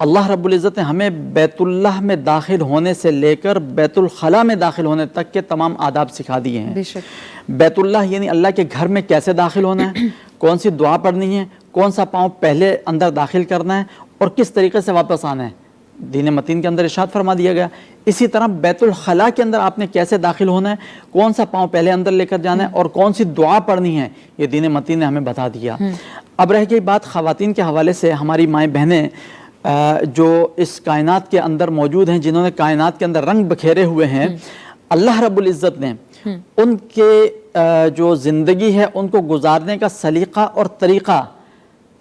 اللہ رب العزت نے ہمیں بیت اللہ میں داخل ہونے سے لے کر بیت الخلاء میں داخل ہونے تک کے تمام آداب سکھا دیے ہیں۔ بے شک۔ بیت اللہ یعنی اللہ کے گھر میں کیسے داخل ہونا ہے، کون سی دعا پڑھنی ہے، کون سا پاؤں پہلے اندر داخل کرنا ہے اور کس طریقے سے واپس آنا ہے، دین متین کے اندر ارشاد فرما دیا گیا۔ اسی طرح بیت الخلاء کے اندر آپ نے کیسے داخل ہونا ہے، کون سا پاؤں پہلے اندر لے کر جانا ہے اور کون سی دعا پڑھنی ہے، یہ دین متین نے ہمیں بتا دیا۔ اب رہ گئی بات خواتین کے حوالے سے، ہماری مائیں بہنیں جو اس کائنات کے اندر موجود ہیں، جنہوں نے کائنات کے اندر رنگ بکھیرے ہوئے ہیں، اللہ رب العزت نے ان کے جو زندگی ہے ان کو گزارنے کا سلیقہ اور طریقہ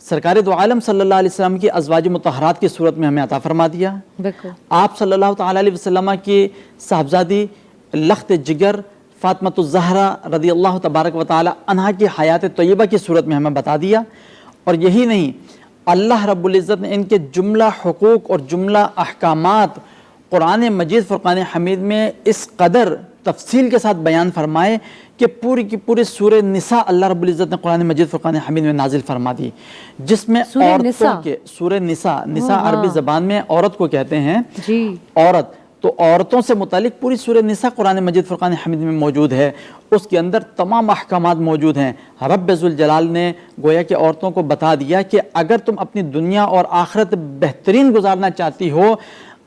سرکار دو عالم صلی اللہ علیہ وسلم کی ازواج مطہرات کی صورت میں ہمیں عطا فرما دیا۔ بالکل۔ آپ صلی اللہ تعالیٰ علیہ وسلم کی صاحبزادی لخت جگر فاطمۃ الزہرا رضی اللہ تبارک و تعالی عنہا کی حیات طیبہ کی صورت میں ہمیں بتا دیا۔ اور یہی نہیں، اللہ رب العزت نے ان کے جملہ حقوق اور جملہ احکامات قرآن مجید فرقان حمید میں اس قدر تفصیل کے ساتھ بیان فرمائے کہ پوری کی پوری سورہ نساء اللہ رب العزت نے قرآن مجید فرقان حمید میں نازل فرما دی، جس میں عورتوں کے سورہ نساء، نساء عربی زبان میں عورت کو کہتے ہیں جی، عورت، تو عورتوں سے متعلق پوری سورہ نساء قرآن مجید فرقان حمید میں موجود ہے۔ اس کے اندر تمام احکامات موجود ہیں۔ رب ذوالجلال نے گویا کہ عورتوں کو بتا دیا کہ اگر تم اپنی دنیا اور آخرت بہترین گزارنا چاہتی ہو،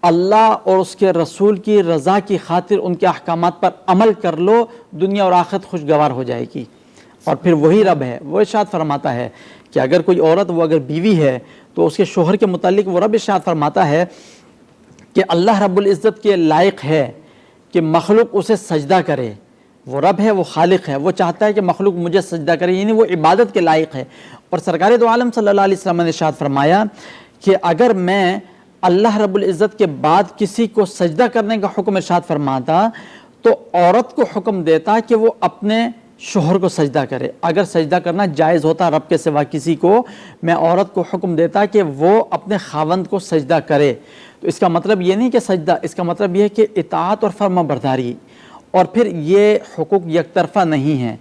اللہ اور اس کے رسول کی رضا کی خاطر ان کے احکامات پر عمل کر لو، دنیا اور آخرت خوشگوار ہو جائے گی۔ اور پھر وہی رب ہے، وہ ارشاد فرماتا ہے کہ اگر کوئی عورت، وہ اگر بیوی ہے تو اس کے شوہر کے متعلق وہ رب ارشاد فرماتا ہے کہ اللہ رب العزت کے لائق ہے کہ مخلوق اسے سجدہ کرے۔ وہ رب ہے، وہ خالق ہے، وہ چاہتا ہے کہ مخلوق مجھے سجدہ کرے، یعنی وہ عبادت کے لائق ہے۔ اور سرکار دو عالم صلی اللہ علیہ وسلم نے ارشاد فرمایا کہ اگر میں اللہ رب العزت کے بعد کسی کو سجدہ کرنے کا حکم ارشاد فرماتا تو عورت کو حکم دیتا کہ وہ اپنے شوہر کو سجدہ کرے۔ اگر سجدہ کرنا جائز ہوتا رب کے سوا کسی کو، میں عورت کو حکم دیتا کہ وہ اپنے خاوند کو سجدہ کرے۔ تو اس کا مطلب یہ نہیں کہ سجدہ، اس کا مطلب یہ ہے کہ اطاعت اور فرما برداری۔ اور پھر یہ حقوق یک طرفہ نہیں ہیں،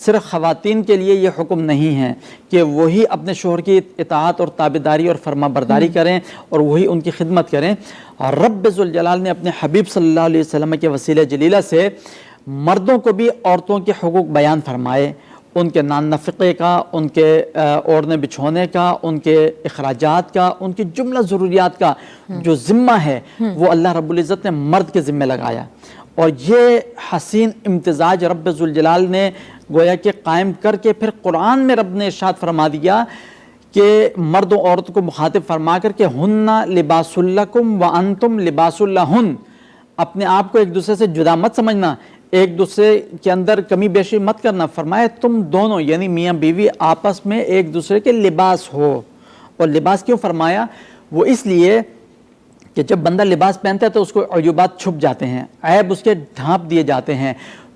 صرف خواتین کے لیے یہ حکم نہیں ہے کہ وہی اپنے شوہر کی اطاعت اور تابعداری اور فرما برداری کریں اور وہی ان کی خدمت کریں۔ رب ذوالجلال نے اپنے حبیب صلی اللہ علیہ وسلم کے وسیلہ جلیلہ سے مردوں کو بھی عورتوں کے حقوق بیان فرمائے، ان کے نان نفقے کا، ان کے اوڑھنے بچھونے کا، ان کے اخراجات کا، ان کی جملہ ضروریات کا جو ذمہ ہے وہ اللہ رب العزت نے مرد کے ذمہ لگایا۔ اور یہ حسین امتزاج رب ذوالجلال نے گویا کہ قائم کر کے پھر قرآن میں رب نے ارشاد فرما دیا کہ مرد و عورت کو مخاطب فرما کر کہ ہن لباس لکم وانتم لباس لہن، اپنے آپ کو ایک دوسرے سے جدا مت سمجھنا، ایک دوسرے کے اندر کمی بیشی مت کرنا۔ فرمایا تم دونوں یعنی میاں بیوی آپس میں ایک دوسرے کے لباس ہو۔ اور لباس کیوں فرمایا؟ وہ اس لیے کہ جب بندہ لباس پہنتا ہے تو اس کو عیوبات چھپ جاتے ہیں، عیب اس کے ڈھانپ دیے جاتے ہیں۔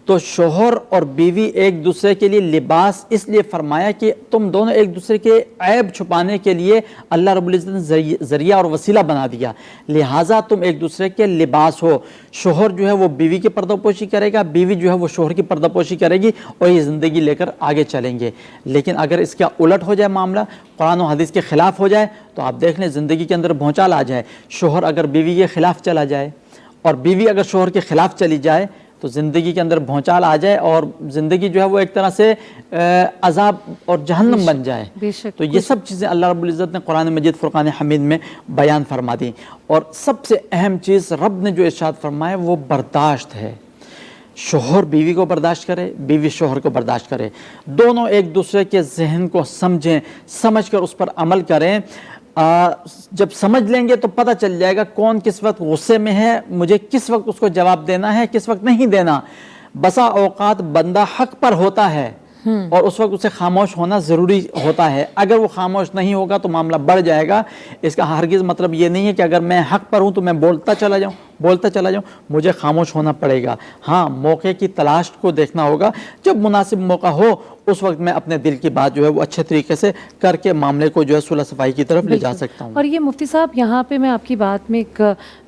تو شوہر اور بیوی ایک دوسرے کے لیے لباس اس لیے فرمایا کہ تم دونوں ایک دوسرے کے عیب چھپانے کے لیے اللہ رب العزت نے ذریعہ اور وسیلہ بنا دیا، لہٰذا تم ایک دوسرے کے لباس ہو۔ شوہر جو ہے وہ بیوی کی پردہ پوشی کرے گا، بیوی جو ہے وہ شوہر کی پردہ پوشی کرے گی، اور یہ زندگی لے کر آگے چلیں گے۔ لیکن اگر اس کا الٹ ہو جائے معاملہ، قرآن و حدیث کے خلاف ہو جائے، تو آپ دیکھ لیں زندگی کے اندر بھونچال آ جائے۔ شوہر اگر بیوی کے خلاف چلا جائے اور بیوی اگر شوہر کے خلاف چلی جائے تو زندگی کے اندر بھونچال آ جائے اور زندگی جو ہے وہ ایک طرح سے عذاب اور جہنم بن جائے۔ تو یہ سب چیزیں اللہ رب العزت نے قرآن مجید فرقان حمید میں بیان فرما دی۔ اور سب سے اہم چیز رب نے جو ارشاد فرمایا وہ برداشت ہے۔ شوہر بیوی کو برداشت کرے، بیوی شوہر کو برداشت کرے، دونوں ایک دوسرے کے ذہن کو سمجھیں، سمجھ کر اس پر عمل کریں۔ جب سمجھ لیں گے تو پتہ چل جائے گا کون کس وقت غصے میں ہے، مجھے کس وقت اس کو جواب دینا ہے، کس وقت نہیں دینا۔ بسا اوقات بندہ حق پر ہوتا ہے اور اس وقت اسے خاموش ہونا ضروری ہوتا ہے، اگر وہ خاموش نہیں ہوگا تو معاملہ بڑھ جائے گا۔ اس کا ہرگز مطلب یہ نہیں ہے کہ اگر میں حق پر ہوں تو میں بولتا چلا جاؤں، مجھے خاموش ہونا پڑے گا۔ ہاں، موقع کی تلاش کو دیکھنا ہوگا، جب مناسب موقع ہو اس وقت میں اپنے دل کی بات جو ہے وہ اچھے طریقے سے کر کے معاملے کو جو ہے صلح صفائی کی طرف لے جا سکتا ہوں۔ اور یہ مفتی صاحب یہاں پہ میں آپ کی بات میں ایک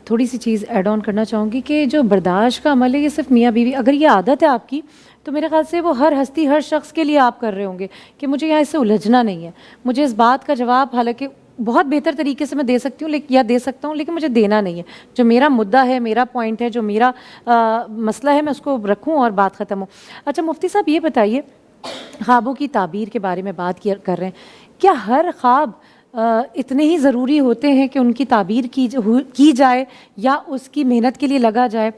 تھوڑی سی چیز ایڈ آن کرنا چاہوں گی کہ جو برداشت کا عمل ہے یہ صرف میاں بیوی، اگر یہ عادت ہے آپ کی تو میرے خیال سے وہ ہر ہستی ہر شخص کے لیے آپ کر رہے ہوں گے کہ مجھے یہاں اس سے الجھنا نہیں ہے، مجھے اس بات کا جواب حالانکہ بہت بہتر طریقے سے میں دے سکتی ہوں یا دے سکتا ہوں، لیکن مجھے دینا نہیں ہے. جو میرا مدعا ہے، میرا پوائنٹ ہے، جو میرا مسئلہ ہے، میں اس کو رکھوں اور بات ختم ہو. اچھا مفتی صاحب یہ بتائیے، خوابوں کی تعبیر کے بارے میں بات کر رہے ہیں، کیا ہر خواب اتنے ہی ضروری ہوتے ہیں کہ ان کی تعبیر کی جائے یا اس کی محنت کے لیے لگا جائے؟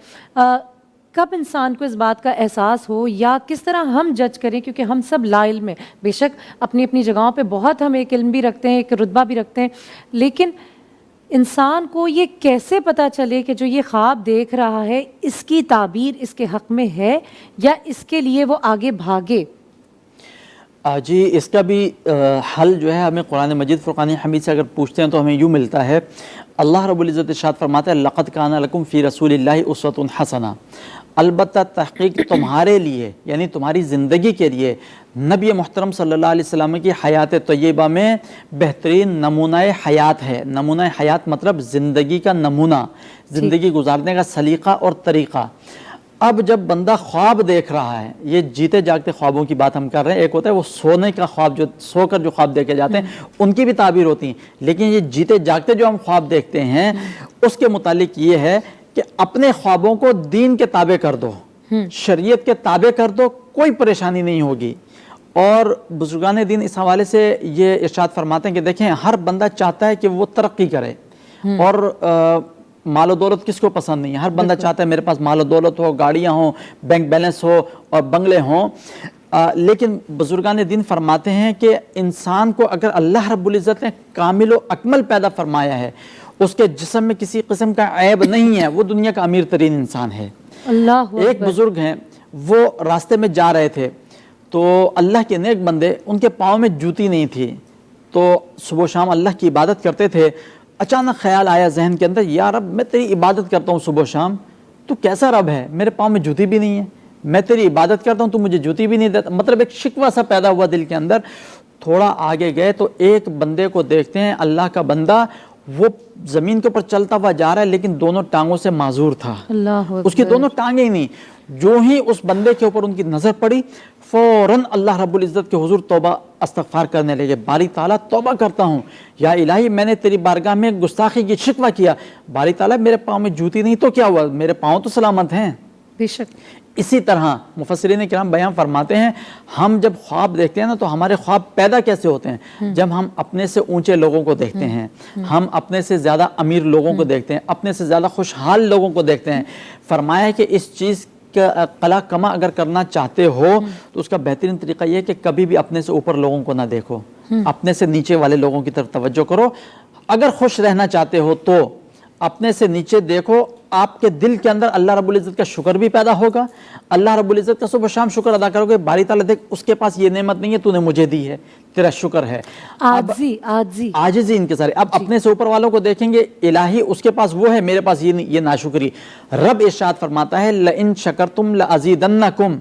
کب انسان کو اس بات کا احساس ہو، یا کس طرح ہم جج کریں؟ کیونکہ ہم سب لا علم ہیں، بے شک اپنی اپنی جگہوں پہ بہت ہم ایک علم بھی رکھتے ہیں، ایک رتبہ بھی رکھتے ہیں، لیکن انسان کو یہ کیسے پتہ چلے کہ جو یہ خواب دیکھ رہا ہے اس کی تعبیر اس کے حق میں ہے یا اس کے لیے وہ آگے بھاگے؟ جی اس کا بھی حل جو ہے ہمیں قرآن مجید فرقان حمید سے اگر پوچھتے ہیں تو ہمیں یوں ملتا ہے. اللہ رب العزت ارشاد فرماتا ہے لقد کان لکم فی رسول اللہ اسوۃ حسنہ، البتہ تحقیق تمہارے لیے یعنی تمہاری زندگی کے لیے نبی محترم صلی اللہ علیہ وسلم کی حیات طیبہ میں بہترین نمونہ حیات ہے. نمونہ حیات مطلب زندگی کا نمونہ، زندگی گزارنے کا سلیقہ اور طریقہ. اب جب بندہ خواب دیکھ رہا ہے، یہ جیتے جاگتے خوابوں کی بات ہم کر رہے ہیں، ایک ہوتا ہے وہ سونے کا خواب، جو سو کر جو خواب دیکھے جاتے ہیں ان کی بھی تعبیر ہوتی ہیں، لیکن یہ جیتے جاگتے جو ہم خواب دیکھتے ہیں اس کے متعلق یہ ہے کہ اپنے خوابوں کو دین کے تابع کر دو، شریعت کے تابع کر دو، کوئی پریشانی نہیں ہوگی. اور بزرگان دین اس حوالے سے یہ ارشاد فرماتے ہیں کہ دیکھیں ہر بندہ چاہتا ہے کہ وہ ترقی کرے، اور مال و دولت کس کو پسند نہیں ہے؟ ہر بندہ چاہتا ہے میرے پاس مال و دولت ہو، گاڑیاں ہوں، بینک بیلنس ہو اور بنگلے ہوں. لیکن بزرگان دین فرماتے ہیں کہ انسان کو اگر اللہ رب العزت نے کامل و اکمل پیدا فرمایا ہے، اس کے جسم میں کسی قسم کا عیب نہیں ہے، وہ دنیا کا امیر ترین انسان ہے. اللہ ایک بزرگ ہیں، وہ راستے میں جا رہے تھے تو اللہ کے نیک بندے، ان کے پاؤں میں جوتی نہیں تھی، تو صبح و شام اللہ کی عبادت کرتے تھے. اچانک خیال آیا ذہن کے اندر، یا رب میں تیری عبادت کرتا ہوں صبح و شام، تو کیسا رب ہے، میرے پاؤں میں جوتی بھی نہیں ہے، میں تیری عبادت کرتا ہوں تو مجھے جوتی بھی نہیں دیتا. مطلب ایک شکوہ سا پیدا ہوا دل کے اندر. تھوڑا آگے گئے تو ایک بندے کو دیکھتے ہیں، اللہ کا بندہ، وہ زمین کے اوپر چلتا ہوا جا رہا ہے لیکن دونوں ٹانگوں سے معذور تھا، اس کی دونوں ٹانگیں ہی نہیں. جو ہی اس بندے کے اوپر ان کی نظر پڑی، فوراً اللہ رب العزت کے حضور توبہ استغفار کرنے لگے. باری تعالیٰ توبہ کرتا ہوں، یا الہی میں نے تیری بارگاہ میں گستاخی کی، شکوہ کیا، باری تعالیٰ میرے پاؤں میں جوتی نہیں تو کیا ہوا، میرے پاؤں تو سلامت ہیں. بے شک. اسی طرح مفسرین کرام بیان فرماتے ہیں، ہم جب خواب دیکھتے ہیں نا تو ہمارے خواب پیدا کیسے ہوتے ہیں؟ جب ہم اپنے سے اونچے لوگوں کو دیکھتے ہیں، ہم اپنے سے زیادہ امیر لوگوں کو دیکھتے ہیں، اپنے سے زیادہ خوشحال لوگوں کو دیکھتے ہیں. فرمایا کہ اس چیز کا قلع کما اگر کرنا چاہتے ہو تو اس کا بہترین طریقہ یہ ہے کہ کبھی بھی اپنے سے اوپر لوگوں کو نہ دیکھو، اپنے سے نیچے والے لوگوں کی طرف توجہ کرو. اگر خوش رہنا چاہتے ہو تو اپنے سے نیچے دیکھو، آپ کے دل کے اندر اللہ رب العزت کا شکر بھی پیدا ہوگا. اللہ رب العزت کا صبح شام شکر ادا کرو گے، باری تعالیٰ دیکھ اس کے پاس یہ نعمت نہیں ہے، تو نے مجھے دی ہے، تیرا شکر ہے. عاجزی انکساری. اب اپنے سے اوپر والوں کو دیکھیں گے، الہی اس کے پاس وہ ہے، میرے پاس یہ نہیں، یہ ناشکری. رب ارشاد فرماتا ہے لئن شکرتم لازیدنکم.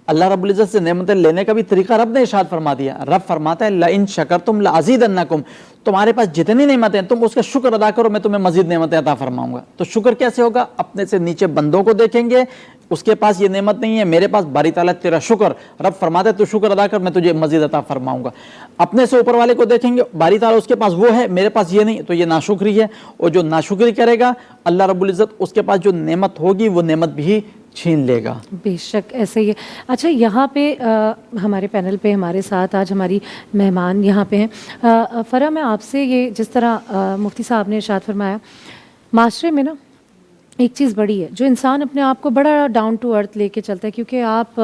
اللہ رب العزت سے نعمتیں لینے کا بھی طریقہ رب نے ارشاد فرما دیا. رب فرماتا ہے لئن شکرتم لازیدنکم، تمہارے پاس جتنی نعمتیں ہیں تم اس کا شکر ادا کرو، میں تمہیں مزید نعمتیں عطا فرماؤں گا. تو شکر کیسے ہوگا؟ اپنے سے نیچے بندوں کو دیکھیں گے، اس کے پاس یہ نعمت نہیں ہے، میرے پاس، باری تعالیٰ تیرا شکر. رب فرماتا ہے تو شکر ادا کر، میں تجھے مزید عطا فرماؤں گا. اپنے سے اوپر والے کو دیکھیں گے، باری تعالیٰ اس کے پاس وہ ہے، میرے پاس یہ نہیں، تو یہ ناشکری ہے. اور جو ناشکری کرے گا اللہ رب العزت اس کے پاس جو نعمت ہوگی وہ نعمت بھی چھین لے گا. بے شک ایسے ہی ہے. اچھا یہاں پہ ہمارے پینل پہ ہمارے ساتھ آج ہماری مہمان یہاں پہ ہیں. فرح میں آپ سے یہ جس طرح مفتی صاحب نے ارشاد فرمایا، معاشرے میں نا ایک چیز بڑی ہے، جو انسان اپنے آپ کو بڑا ڈاؤن ٹو ارتھ لے کے چلتا ہے، کیونکہ آپ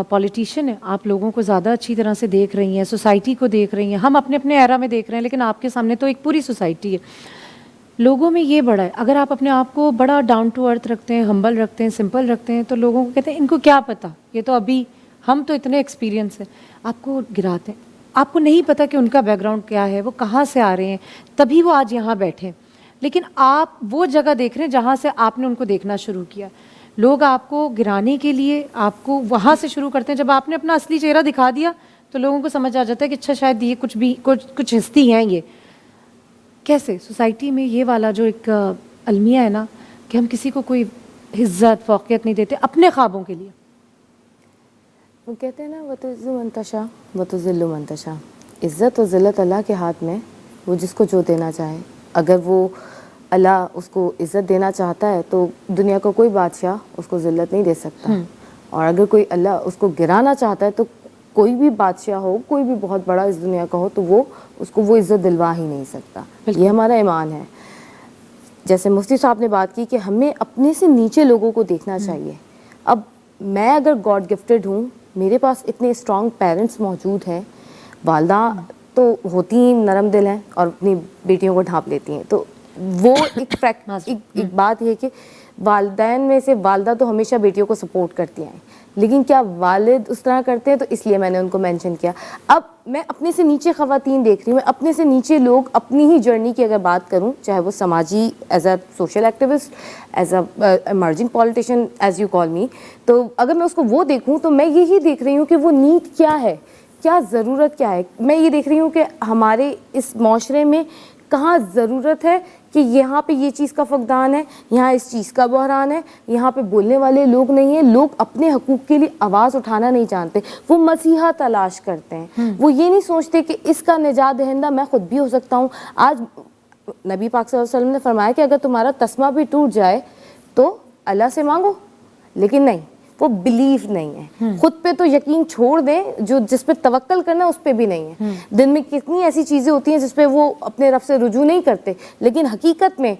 پولیٹیشین ہیں، آپ لوگوں کو زیادہ اچھی طرح سے دیکھ رہی ہیں، سوسائٹی کو دیکھ رہی ہیں. ہم اپنے اپنے ایرا میں دیکھ رہے ہیں، لیکن آپ کے سامنے تو ایک پوری سوسائٹی ہے. لوگوں میں یہ بڑا ہے، اگر آپ اپنے آپ کو بڑا ڈاؤن ٹو ارتھ رکھتے ہیں، ہمبل رکھتے ہیں، سمپل رکھتے ہیں، تو لوگوں کو کہتے ہیں ان کو کیا پتہ، یہ تو ابھی، ہم تو اتنے ایکسپیرینس ہیں. آپ کو گراتے ہیں، آپ کو نہیں پتہ کہ ان کا بیک گراؤنڈ کیا ہے، وہ کہاں سے آ رہے ہیں، تبھی وہ آج یہاں بیٹھے ہیں. لیکن آپ وہ جگہ دیکھ رہے ہیں جہاں سے آپ نے ان کو دیکھنا شروع کیا. لوگ آپ کو گرانے کے لیے آپ کو وہاں سے شروع کرتے ہیں. جب آپ نے اپنا اصلی چہرہ دکھا دیا تو لوگوں کو سمجھ آ جاتا ہے کہ اچھا شاید یہ کچھ ہستی ہیں. یہ کیسے سوسائٹی میں یہ والا جو ایک المیہ ہے نا کہ ہم کسی کو کوئی عزت فوقیت نہیں دیتے اپنے خوابوں کے لیے. وہ کہتے ہیں نا وَتُعِزُّ مَن تَشَاءُ وَتُذِلُّ مَن تَشَاءُ، عزت و ذلت اللہ کے ہاتھ میں، وہ جس کو جو دینا چاہے. اگر وہ اللہ اس کو عزت دینا چاہتا ہے تو دنیا کا کوئی بادشاہ اس کو ذلت نہیں دے سکتا, اور اگر کوئی اللہ اس کو گرانا چاہتا ہے تو کوئی بھی بادشاہ ہو, کوئی بھی بہت بڑا اس دنیا کا ہو, تو وہ اس کو وہ عزت دلوا ہی نہیں سکتا. یہ ہمارا ایمان ہے. جیسے مفتی صاحب نے بات کی کہ ہمیں اپنے سے نیچے لوگوں کو دیکھنا چاہیے. اب میں اگر گاڈ گفٹڈ ہوں, میرے پاس اتنے اسٹرانگ پیرنٹس موجود ہیں, والدہ تو ہوتی ہی نرم دل ہیں اور اپنی بیٹیوں کو ڈھانپ لیتی ہیں, تو وہ ایک بات یہ کہ والدین میں سے والدہ تو ہمیشہ بیٹیوں کو سپورٹ کرتی ہیں, لیکن کیا والد اس طرح کرتے ہیں؟ تو اس لیے میں نے ان کو مینشن کیا. اب میں اپنے سے نیچے خواتین دیکھ رہی ہوں, میں اپنے سے نیچے لوگ اپنی ہی جرنی کی اگر بات کروں, چاہے وہ سماجی as a social activist, as a emerging politician as you call me, تو اگر میں اس کو وہ دیکھوں تو میں یہی دیکھ رہی ہوں کہ وہ نیڈ کیا ہے, کیا ضرورت کیا ہے. میں یہ دیکھ رہی ہوں کہ ہمارے اس معاشرے میں کہاں ضرورت ہے کہ یہاں پہ یہ چیز کا فقدان ہے, یہاں اس چیز کا بحران ہے, یہاں پہ بولنے والے لوگ نہیں ہیں, لوگ اپنے حقوق کے لیے آواز اٹھانا نہیں جانتے, وہ مسیحا تلاش کرتے ہیں. وہ یہ نہیں سوچتے کہ اس کا نجات دہندہ میں خود بھی ہو سکتا ہوں. آج نبی پاک صلی اللہ علیہ وسلم نے فرمایا کہ اگر تمہارا تسمہ بھی ٹوٹ جائے تو اللہ سے مانگو, لیکن نہیں, وہ بلیف نہیں ہے. خود پہ تو یقین چھوڑ دیں, جو جس پہ توکل کرنا اس پہ بھی نہیں ہے. دن میں کتنی ایسی چیزیں ہوتی ہیں جس پہ وہ اپنے رب سے رجوع نہیں کرتے, لیکن حقیقت میں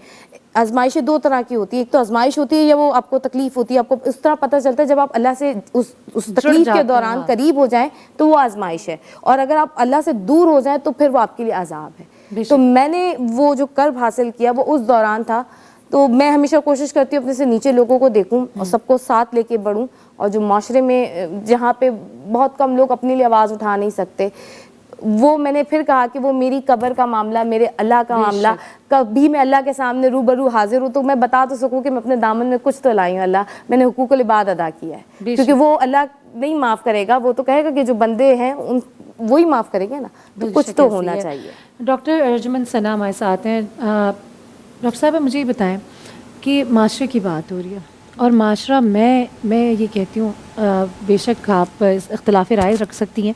آزمائشیں دو طرح کی ہوتی ہے. ایک تو آزمائش ہوتی ہے یا وہ آپ کو تکلیف ہوتی ہے, آپ کو اس طرح پتہ چلتا ہے جب آپ اللہ سے اس تکلیف کے دوران قریب ہو جائیں تو وہ آزمائش ہے, اور اگر آپ اللہ سے دور ہو جائیں تو پھر وہ آپ کے لیے عذاب ہے. تو میں نے وہ جو کرب حاصل کیا وہ اس دوران تھا. تو میں ہمیشہ کوشش کرتی ہوں اپنے سے نیچے لوگوں کو دیکھوں اور سب کو ساتھ لے کے بڑھوں, اور جو معاشرے میں جہاں پہ بہت کم لوگ اپنے لیے آواز اٹھا نہیں سکتے, وہ میں نے پھر کہا کہ وہ میری قبر کا معاملہ, میرے اللہ کا معاملہ, کبھی میں اللہ کے سامنے روبرو حاضر ہوں تو میں بتا تو سکوں کہ میں اپنے دامن میں کچھ تو لائی ہوں, اللہ میں نے حقوق العباد ادا کیا ہے. کیونکہ وہ اللہ نہیں معاف کرے گا, وہ تو کہے گا کہ جو بندے ہیں وہی معاف کریں گے نا, تو کچھ تو ہونا چاہیے. ڈاکٹر ارجمن ثنا ہمارے ساتھ ہیں. ڈاکٹر صاحب مجھے یہ بتائیں کہ معاشرے کی بات ہو رہی ہے, اور معاشرہ میں یہ کہتی ہوں, بے شک آپ اختلاف رائے رکھ سکتی ہیں,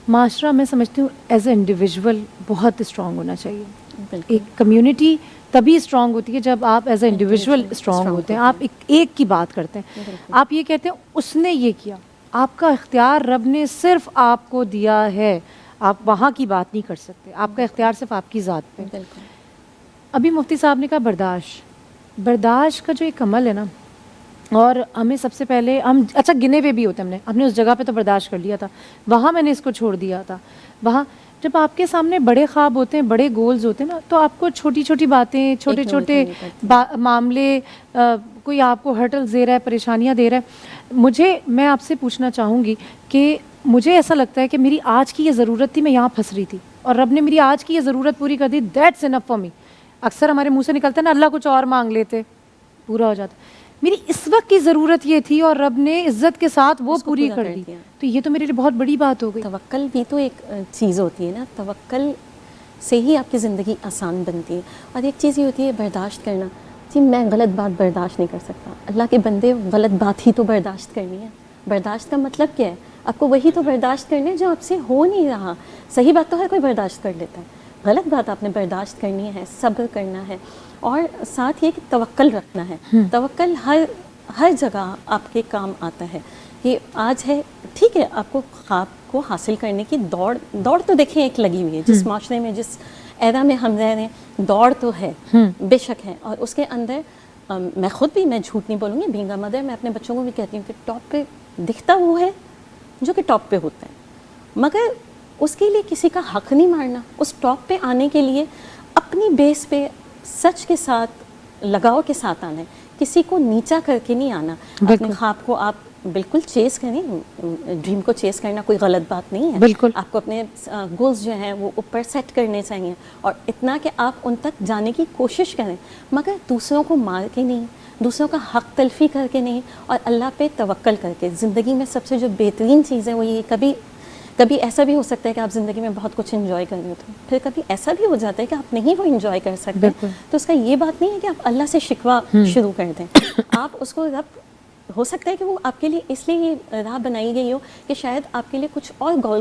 معاشرہ میں سمجھتی ہوں ایز اے انڈیویژول بہت اسٹرانگ ہونا چاہیے. ایک کمیونٹی تبھی اسٹرانگ ہوتی ہے جب آپ ایز اے انڈیویژول اسٹرانگ ہوتے ہیں. آپ ایک کی بات کرتے ہیں, آپ یہ کہتے ہیں اس نے یہ کیا, آپ کا اختیار رب نے صرف آپ کو دیا ہے, آپ وہاں کی بات نہیں کر سکتے, آپ کا اختیار صرف آپ کی ذات پہ. ابھی مفتی صاحب نے کہا برداشت کا جو ایک عمل ہے نا, اور ہمیں سب سے پہلے ہم اچھا گنے ہوئے بھی ہوتے ہیں, ہم نے اس جگہ پہ تو برداشت کر لیا تھا, وہاں میں نے اس کو چھوڑ دیا تھا. وہاں جب آپ کے سامنے بڑے خواب ہوتے ہیں, بڑے گولز ہوتے ہیں نا, تو آپ کو چھوٹی چھوٹی باتیں, چھوٹے چھوٹے معاملے, کوئی آپ کو ہرٹلز دے رہا ہے, پریشانیاں دے رہا ہے. میں آپ سے پوچھنا چاہوں گی کہ مجھے ایسا لگتا ہے کہ میری آج کی یہ ضرورت تھی, میں یہاں پھنس رہی تھی, اور رب نے میری آج کی یہ ضرورت پوری کر دی, دیٹس انف فار می. اکثر ہمارے منہ سے نکلتا ہے نا اللہ کچھ اور مانگ لیتے, پورا ہو جاتا. میری اس وقت کی ضرورت یہ تھی اور رب نے عزت کے ساتھ وہ پوری کر دی, تو یہ تو میرے لیے بہت بڑی بات ہو گئی. توکل بھی تو ایک چیز ہوتی ہے نا, توکل سے ہی آپ کی زندگی آسان بنتی ہے. اور ایک چیز یہ ہوتی ہے برداشت کرنا. جی میں غلط بات برداشت نہیں کر سکتا, اللہ کے بندے غلط بات ہی تو برداشت کرنی ہے. برداشت کا مطلب کیا ہے؟ آپ کو وہی تو برداشت کرنے ہے جو آپ سے ہو نہیں رہا. صحیح بات تو ہر کوئی برداشت کر لیتا ہے, غلط بات آپ نے برداشت کرنی ہے, صبر کرنا ہے, اور ساتھ یہ کہ توکل رکھنا ہے. توکل ہر جگہ آپ کے کام آتا ہے. یہ آج ہے ٹھیک ہے, آپ کو خواب کو حاصل کرنے کی دوڑ تو دیکھیں ایک لگی ہوئی ہے, جس معاشرے میں جس ایرا میں ہم رہ رہے ہیں, دوڑ تو ہے بے شک ہے. اور اس کے اندر میں خود بھی, میں جھوٹ نہیں بولوں گی, بینگ اے مدر میں اپنے بچوں کو بھی کہتی ہوں کہ ٹاپ پہ دکھتا وہ ہے جو کہ ٹاپ پہ ہوتا ہے, مگر اس کے لیے کسی کا حق نہیں مارنا. اس ٹاپ پہ آنے کے لیے اپنی بیس پہ سچ کے ساتھ, لگاؤ کے ساتھ آنا ہے, کسی کو نیچا کر کے نہیں آنا. اپنے خواب کو آپ بالکل چیز کریں, ڈریم کو چیز کرنا کوئی غلط بات نہیں ہے. بالکل آپ کو اپنے گولز جو ہیں وہ اوپر سیٹ کرنے چاہیے, اور اتنا کہ آپ ان تک جانے کی کوشش کریں, مگر دوسروں کو مار کے نہیں, دوسروں کا حق تلفی کر کے نہیں, اور اللہ پہ توکل کر کے. زندگی میں سب سے جو بہترین چیز ہے وہ یہ, کبھی ایسا بھی ہو سکتا ہے کہ آپ زندگی میں بہت کچھ انجوائے کر رہے ہوتے ہیں, پھر کبھی ایسا بھی ہو جاتا ہے کہ آپ نہیں وہ انجوائے کر سکتے. تو اس کا یہ بات نہیں ہے کہ آپ اللہ سے شکوہ شروع کر دیں. آپ اس کو رب, ہو سکتا ہے کہ وہ آپ کے لیے اس لیے یہ راہ بنائی گئی ہو کہ شاید آپ کے لیے کچھ اور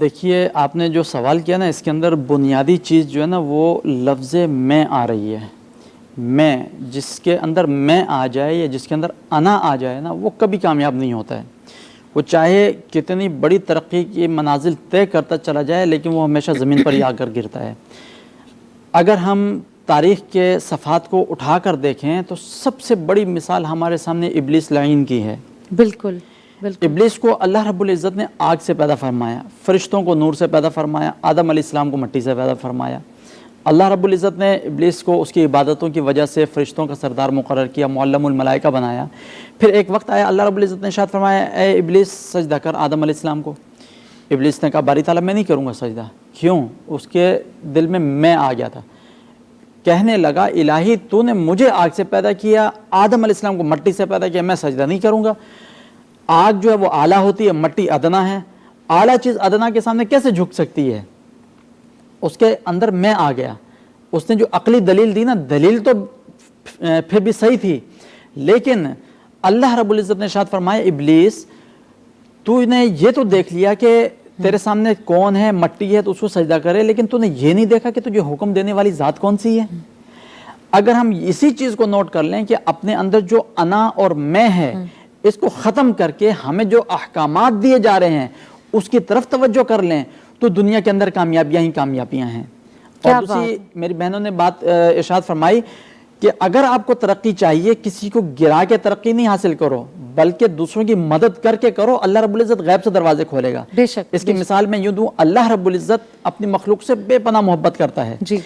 دیکھیے آپ نے جو سوال کیا نا اس کے اندر بنیادی چیز جو ہے نا وہ لفظ میں آ رہی ہے. میں جس کے اندر میں آ جائے یا جس کے اندر انا آ جائے نا وہ کبھی کامیاب نہیں ہوتا ہے. وہ چاہے کتنی بڑی ترقی کی منازل طے کرتا چلا جائے لیکن وہ ہمیشہ زمین پر ہی آ کر گرتا ہے. اگر ہم تاریخ کے صفحات کو اٹھا کر دیکھیں تو سب سے بڑی مثال ہمارے سامنے ابلیس لعین کی ہے. بالکل بالکل. ابلیس کو اللہ رب العزت نے آگ سے پیدا فرمایا, فرشتوں کو نور سے پیدا فرمایا, آدم علیہ السلام کو مٹی سے پیدا فرمایا. اللہ رب العزت نے ابلیس کو اس کی عبادتوں کی وجہ سے فرشتوں کا سردار مقرر کیا, معلم الملائکہ بنایا. پھر ایک وقت آیا اللہ رب العزت نے ارشاد فرمایا اے ابلیس سجدہ کر آدم علیہ السلام کو. ابلیس نے کہا باری تعالیٰ میں نہیں کروں گا سجدہ. کیوں؟ اس کے دل میں آ گیا تھا. کہنے لگا الہی تو نے مجھے آگ سے پیدا کیا, آدم علیہ السلام کو مٹی سے پیدا کیا, میں سجدہ نہیں کروں گا. آگ جو ہے وہ اعلیٰ ہوتی ہے, مٹی ادنا ہے. اعلیٰ چیز ادنا کے سامنے کیسے جھک سکتی ہے؟ اس کے اندر میں آ گیا. اس نے جو عقلی دلیل دی نا, دلیل تو پھر بھی صحیح تھی, لیکن اللہ رب العزت نے ارشاد فرمایا ابلیس تو نے یہ تو دیکھ لیا کہ تیرے سامنے کون ہے, مٹی ہے تو اس کو سجدہ کرے, لیکن تو نے یہ نہیں دیکھا کہ تجھے حکم دینے والی ذات کون سی ہے. اگر ہم اسی چیز کو نوٹ کر لیں کہ اپنے اندر جو انا اور میں ہے اس کو ختم کر کے ہمیں جو احکامات دیے جا رہے ہیں اس کی طرف توجہ کر لیں تو دنیا کے اندر کامیابیاں ہی کامیابیاں ہیں. اور دوسری میری بہنوں نے بات ارشاد فرمائی کہ اگر آپ کو ترقی چاہیے کسی کو گرا کے ترقی نہیں حاصل کرو بلکہ دوسروں کی مدد کر کے کرو, اللہ رب العزت غیب سے دروازے کھولے گا. بے شک. اس کی مثال میں یوں دوں, اللہ رب العزت اپنی مخلوق سے بے پناہ محبت کرتا ہے جی,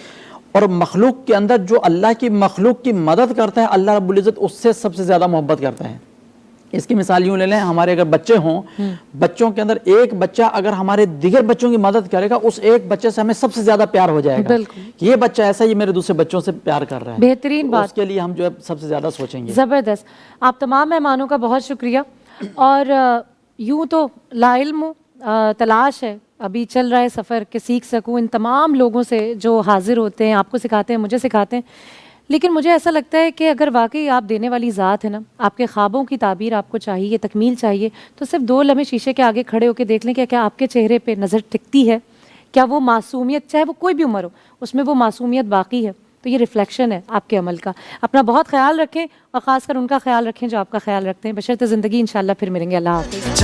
اور مخلوق کے اندر جو اللہ کی مخلوق کی مدد کرتا ہے اللہ رب العزت اس سے سب سے زیادہ محبت کرتا ہے. اس کی مثال یوں لے لیں, ہمارے اگر بچے ہوں, بچوں کے اندر ایک بچہ اگر ہمارے دیگر بچوں کی مدد کرے گا اس ایک بچے سے ہمیں سب سے زیادہ پیار ہو جائے گا کہ یہ بچہ ایسا یہ میرے دوسرے بچوں سے پیار کر رہا ہے. بہترین بات. اس کے لیے ہم جو ہے سب سے زیادہ سوچیں گے. زبردست. آپ تمام مہمانوں کا بہت شکریہ. اور یوں تو لا علم تلاش ہے, ابھی چل رہا ہے سفر کہ سیکھ سکوں ان تمام لوگوں سے جو حاضر ہوتے ہیں, آپ کو سکھاتے ہیں, مجھے سکھاتے ہیں. لیکن مجھے ایسا لگتا ہے کہ اگر واقعی آپ دینے والی ذات ہے نا, آپ کے خوابوں کی تعبیر آپ کو چاہیے, تکمیل چاہیے, تو صرف 2 لمحے شیشے کے آگے کھڑے ہو کے دیکھ لیں کہ کیا آپ کے چہرے پہ نظر ٹکتی ہے, کیا وہ معصومیت, چاہے وہ کوئی بھی عمر ہو, اس میں وہ معصومیت باقی ہے. تو یہ ریفلیکشن ہے آپ کے عمل کا. اپنا بہت خیال رکھیں اور خاص کر ان کا خیال رکھیں جو آپ کا خیال رکھتے ہیں. بشرط زندگی انشاءاللہ پھر ملیں گے. اللہ حافظ.